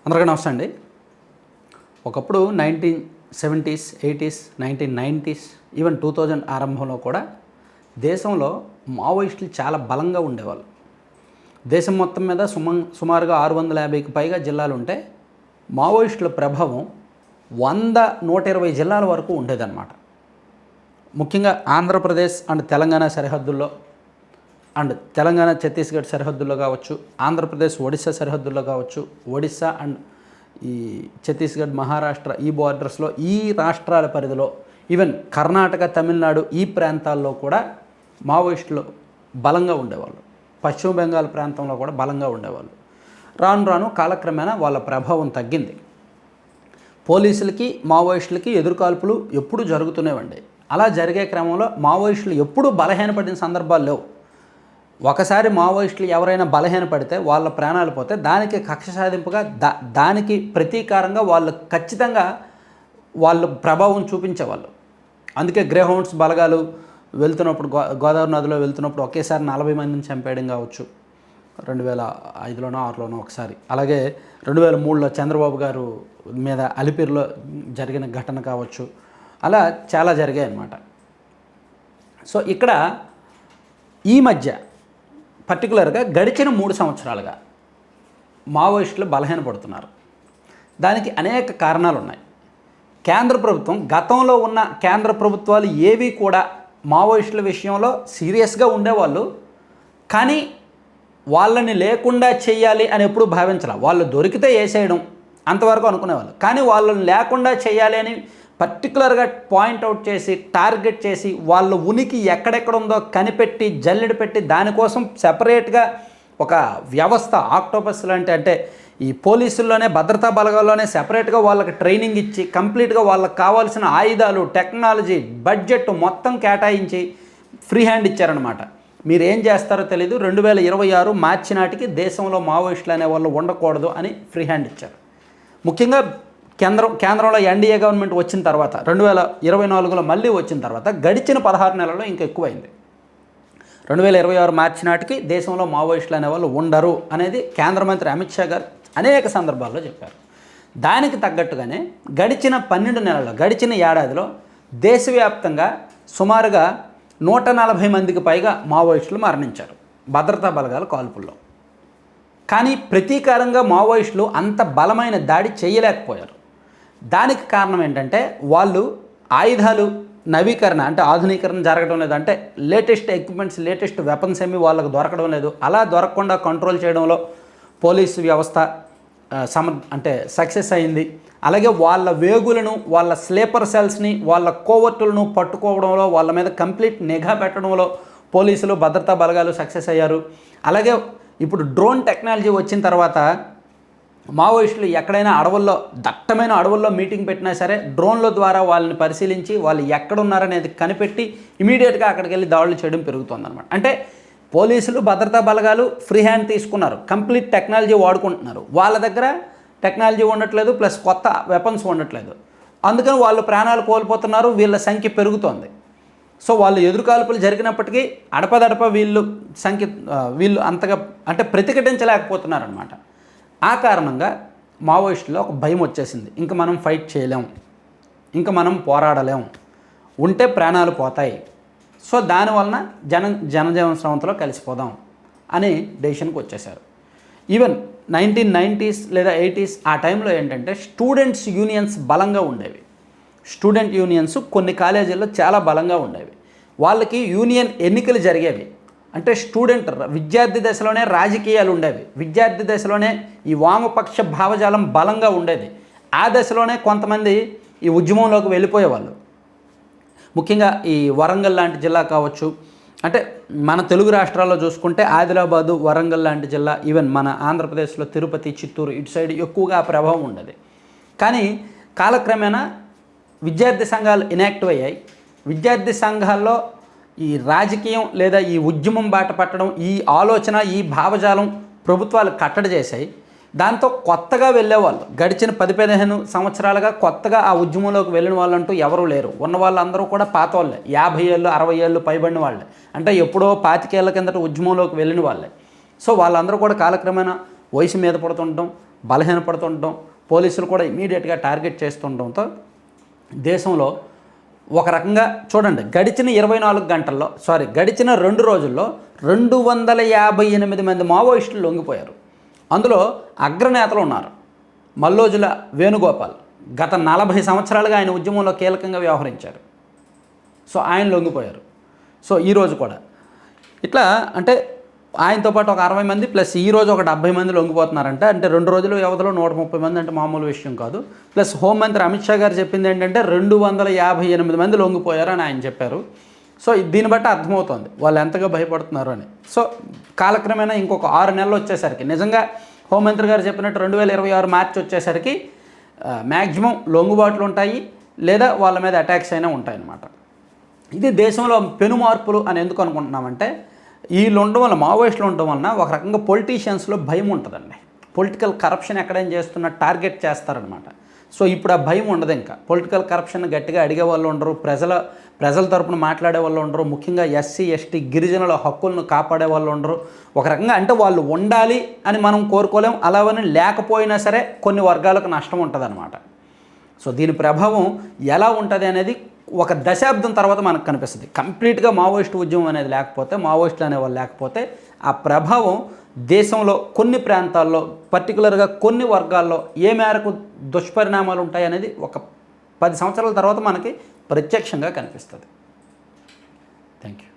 అందరికీ నమస్తే అండి. ఒకప్పుడు 1970s, 80s, 1990s, ఈవెన్ 2000 ఆరంభంలో కూడా దేశంలో మావోయిస్టులు చాలా బలంగా ఉండేవాళ్ళు. దేశం మొత్తం మీద సుమారుగా 650కి పైగా జిల్లాలు ఉంటే మావోయిస్టుల ప్రభావం 100-120 జిల్లాల వరకు ఉండేదన్నమాట. ముఖ్యంగా ఆంధ్రప్రదేశ్ అండ్ తెలంగాణ సరిహద్దుల్లో అండ్ తెలంగాణ ఛత్తీస్గఢ్ సరిహద్దుల్లో కావచ్చు, ఆంధ్రప్రదేశ్ ఒడిశా సరిహద్దుల్లో కావచ్చు, ఒడిశా అండ్ ఈ ఛత్తీస్గఢ్ మహారాష్ట్ర ఈ బార్డర్స్లో ఈ రాష్ట్రాల పరిధిలో ఈవెన్ కర్ణాటక తమిళనాడు ఈ ప్రాంతాల్లో కూడా మావోయిస్టులు బలంగా ఉండేవాళ్ళు. పశ్చిమ బెంగాల్ ప్రాంతంలో కూడా బలంగా ఉండేవాళ్ళు. రాను రాను కాలక్రమేణా వాళ్ళ ప్రభావం తగ్గింది. పోలీసులకి మావోయిస్టులకి ఎదురుకాల్పులు ఎప్పుడూ జరుగుతూనే ఉండే. అలా జరిగే క్రమంలో మావోయిస్టులు ఎప్పుడూ బలహీనపడిన సందర్భాలు లేవు. ఒకసారి మావోయిస్టులు ఎవరైనా బలహీనపడితే వాళ్ళ ప్రాణాలు పోతే దానికి కక్ష సాధింపుగా దానికి ప్రతీకారంగా వాళ్ళు ఖచ్చితంగా వాళ్ళు ప్రభావం చూపించేవాళ్ళు. అందుకే గ్రేహౌండ్స్ బలగాలు వెళ్తున్నప్పుడు గోదావరి నదిలో వెళ్తున్నప్పుడు ఒకేసారి 40 మందిని చంపేయడం కావచ్చు, 2005లోనో 2006లోనో ఒకసారి. అలాగే 2003లో చంద్రబాబు గారు మీద అలిపిరిలో జరిగిన ఘటన కావచ్చు. అలా చాలా జరిగాయి అన్నమాట. సో ఇక్కడ ఈ మధ్య పర్టికులర్గా గడిచిన 3 సంవత్సరాలుగా మావోయిస్టులు బలహీనపడుతున్నారు. దానికి అనేక కారణాలు ఉన్నాయి. కేంద్ర ప్రభుత్వం, గతంలో ఉన్న కేంద్ర ప్రభుత్వాలు ఏవి కూడా మావోయిస్టుల విషయంలో సీరియస్గా ఉండేవాళ్ళు, కానీ వాళ్ళని లేకుండా చేయాలి అని ఎప్పుడూ భావించాలి. వాళ్ళు దొరికితే వేసేయడం అంతవరకు అనుకునేవాళ్ళు. కానీ వాళ్ళని లేకుండా చేయాలి అని పర్టికులర్గా పాయింట్అవుట్ చేసి టార్గెట్ చేసి వాళ్ళ ఉనికి ఎక్కడెక్కడ ఉందో కనిపెట్టి జల్లెడ పెట్టి దానికోసం సెపరేట్గా ఒక వ్యవస్థ ఆక్టోపస్ లాంటి, అంటే ఈ పోలీసుల్లోనే భద్రతా బలగాల్లోనే సెపరేట్గా వాళ్ళకి ట్రైనింగ్ ఇచ్చి కంప్లీట్గా వాళ్ళకి కావాల్సిన ఆయుధాలు, టెక్నాలజీ, బడ్జెట్ మొత్తం కేటాయించి ఫ్రీ హ్యాండ్ ఇచ్చారనమాట. మీరు ఏం చేస్తారో తెలీదు, 2026 మార్చి నాటికి దేశంలో మావోయిస్టులు అనే వాళ్ళు ఉండకూడదు అని ఫ్రీ హ్యాండ్ ఇచ్చారు. ముఖ్యంగా కేంద్రంలో ఎన్డీఏ గవర్నమెంట్ వచ్చిన తర్వాత 2024లో మళ్ళీ వచ్చిన తర్వాత గడిచిన 16 నెలల్లో ఇంకా ఎక్కువైంది. 2026 మార్చి నాటికి దేశంలో మావోయిస్టులు అనేవాళ్ళు ఉండరు అనేది కేంద్ర మంత్రి అమిత్ షా గారు అనేక సందర్భాల్లో చెప్పారు. దానికి తగ్గట్టుగానే గడిచిన 12 నెలల్లో, గడిచిన ఏడాదిలో దేశవ్యాప్తంగా సుమారుగా 140 మందికి పైగా మావోయిస్టులు మరణించారు భద్రతా బలగాల కాల్పుల్లో. కానీ ప్రతీకారంగా మావోయిస్టులు అంత బలమైన దాడి చేయలేకపోయారు. దానికి కారణం ఏంటంటే వాళ్ళు ఆయుధాలు నవీకరణ, అంటే ఆధునీకరణ జరగడం లేదు. అంటే లేటెస్ట్ ఎక్విప్మెంట్స్, లేటెస్ట్ వెపన్స్ ఏమి వాళ్ళకు దొరకడం లేదు. అలా దొరకకుండా కంట్రోల్ చేయడంలో పోలీసు వ్యవస్థ అంటే సక్సెస్ అయింది. అలాగే వాళ్ళ వేగులను, వాళ్ళ స్లీపర్ సెల్స్ని, వాళ్ళ కోవర్టులను పట్టుకోవడంలో, వాళ్ళ మీద కంప్లీట్ నిఘా పెట్టడంలో పోలీసులు, భద్రతా బలగాలు సక్సెస్ అయ్యారు. అలాగే ఇప్పుడు డ్రోన్ టెక్నాలజీ వచ్చిన తర్వాత మావోయిస్టులు ఎక్కడైనా అడవుల్లో, దట్టమైన అడవుల్లో మీటింగ్ పెట్టినా సరే డ్రోన్ల ద్వారా వాళ్ళని పరిశీలించి వాళ్ళు ఎక్కడున్నారనేది కనిపెట్టి ఇమీడియట్గా అక్కడికి వెళ్ళి దాడులు చేయడం పెరుగుతుందన్నమాట. అంటే పోలీసులు, భద్రతా బలగాలు ఫ్రీ హ్యాండ్ తీసుకున్నారు, కంప్లీట్ టెక్నాలజీ వాడుకుంటున్నారు. వాళ్ళ దగ్గర టెక్నాలజీ ఉండట్లేదు, ప్లస్ కొత్త వెపన్స్ ఉండట్లేదు. అందుకని వాళ్ళు ప్రాణాలు కోల్పోతున్నారు, వీళ్ళ సంఖ్య పెరుగుతోంది. సో వాళ్ళు ఎదురుకాల్పులు జరిగినప్పటికీ అడపదడప వీళ్ళు అంతగా అంటే ప్రతిఘటించలేకపోతున్నారనమాట. ఆ కారణంగా మావోయిస్టులో ఒక భయం వచ్చేసింది. ఇంకా మనం ఫైట్ చేయలేం, ఇంకా మనం పోరాడలేం, ఉంటే ప్రాణాలు పోతాయి. సో దానివలన జనజీవన స్రవంతిలో కలిసిపోదాం అని డెసిషన్కి వచ్చేసారు. ఈవెన్ 1990s లేదా 80s ఆ టైంలో ఏంటంటే స్టూడెంట్స్ యూనియన్స్ బలంగా ఉండేవి. స్టూడెంట్ యూనియన్స్ కొన్ని కాలేజీల్లో చాలా బలంగా ఉండేవి. వాళ్ళకి యూనియన్ ఎన్నికలు జరిగేవి. అంటే విద్యార్థి దశలోనే రాజకీయాలు ఉండేవి. విద్యార్థి దశలోనే ఈ వామపక్ష భావజాలం బలంగా ఉండేది. ఆ దశలోనే కొంతమంది ఈ ఉద్యమంలోకి వెళ్ళిపోయేవాళ్ళు. ముఖ్యంగా ఈ వరంగల్ లాంటి జిల్లా కావచ్చు, అంటే మన తెలుగు రాష్ట్రాల్లో చూసుకుంటే ఆదిలాబాదు, వరంగల్ లాంటి జిల్లా, ఈవెన్ మన ఆంధ్రప్రదేశ్లో తిరుపతి, చిత్తూరు ఇటు సైడ్ ఎక్కువగా ఆ ప్రభావం ఉండేది. కానీ కాలక్రమేణా విద్యార్థి సంఘాలు ఇనాక్టివ్ అయ్యాయి. విద్యార్థి సంఘాల్లో ఈ రాజకీయం లేదా ఈ ఉద్యమం బాట పట్టడం, ఈ ఆలోచన, ఈ భావజాలం ప్రభుత్వాలు కట్టడి చేశాయి. దాంతో కొత్తగా వెళ్ళేవాళ్ళు గడిచిన 10-15 సంవత్సరాలుగా కొత్తగా ఆ ఉద్యమంలోకి వెళ్ళిన వాళ్ళంటూ ఎవరూ లేరు. ఉన్న వాళ్ళందరూ కూడా పాత వాళ్ళే, 50 ఏళ్ళు 60 ఏళ్ళు పైబడిన వాళ్ళే, అంటే ఎప్పుడో 25 ఏళ్ల కిందట ఉద్యమంలోకి వెళ్ళిన వాళ్ళే. సో వాళ్ళందరూ కూడా కాలక్రమేణా వయసు మీద పడుతుండటం, బలహీనపడుతుండటం, పోలీసులు కూడా ఇమీడియట్గా టార్గెట్ చేస్తుండటంతో దేశంలో ఒక రకంగా చూడండి, గడిచిన 2 రోజుల్లో 258 మంది మావోయిస్టులు లొంగిపోయారు. అందులో అగ్రనేతలు ఉన్నారు. మల్లోజుల వేణుగోపాల్ గత 40 సంవత్సరాలుగా ఆయన ఉద్యమంలో కీలకంగా వ్యవహరించారు. సో ఆయన లొంగిపోయారు. సో ఈరోజు కూడా ఇట్లా అంటే ఆయనతో పాటు ఒక 60 మంది ప్లస్ ఈరోజు ఒక 70 మంది లొంగిపోతున్నారంటే, అంటే 2 రోజుల వ్యవధిలో 130 మంది అంటే మామూలు విషయం కాదు. ప్లస్ హోంమంత్రి అమిత్ షా గారు చెప్పింది ఏంటంటే 258 మంది లొంగిపోయారు అని ఆయన చెప్పారు. సో దీన్ని బట్టి అర్థమవుతుంది వాళ్ళు ఎంతగా భయపడుతున్నారు అని. సో కాలక్రమేణా ఇంకొక 6 నెలలు వచ్చేసరికి, నిజంగా హోంమంత్రి గారు చెప్పినట్టు 2026 మార్చి వచ్చేసరికి మ్యాక్సిమం లొంగుబాట్లు ఉంటాయి, లేదా వాళ్ళ మీద అటాక్స్ అయినా ఉంటాయన్నమాట. ఇది దేశంలో పెను మార్పులు అని ఎందుకు అనుకుంటున్నామంటే, వీళ్ళు ఉండడం వల్ల, మావోయిస్టులు ఉండడం వలన ఒక రకంగా పొలిటీషియన్స్లో భయం ఉంటుందండి. పొలిటికల్ కరప్షన్ ఎక్కడైనా చేస్తున్న టార్గెట్ చేస్తారనమాట. సో ఇప్పుడు ఆ భయం ఉండదు. ఇంకా పొలిటికల్ కరప్షన్ గట్టిగా అడిగే వాళ్ళు ఉండరు, ప్రజల తరపున మాట్లాడే వాళ్ళు ఉండరు, ముఖ్యంగా ఎస్సీ ఎస్టీ గిరిజనుల హక్కులను కాపాడే వాళ్ళు ఉండరు. ఒక రకంగా అంటే వాళ్ళు ఉండాలి అని మనం కోరుకోలేం, అలావని లేకపోయినా సరే కొన్ని వర్గాలకు నష్టం ఉంటుందన్నమాట. సో దీని ప్రభావం ఎలా ఉంటుంది అనేది ఒక దశాబ్దం తర్వాత మనకు కనిపిస్తుంది. కంప్లీట్గా మావోయిస్ట్ ఉద్యమం అనేది లేకపోతే, మావోయిస్టులు అనేవాళ్ళు లేకపోతే, ఆ ప్రభావం దేశంలో కొన్ని ప్రాంతాల్లో పర్టికులర్గా కొన్ని వర్గాల్లో ఏ మేరకు దుష్పరిణామాలు ఉంటాయనేది ఒక 10 సంవత్సరాల తర్వాత మనకి ప్రత్యక్షంగా కనిపిస్తుంది. Thank you.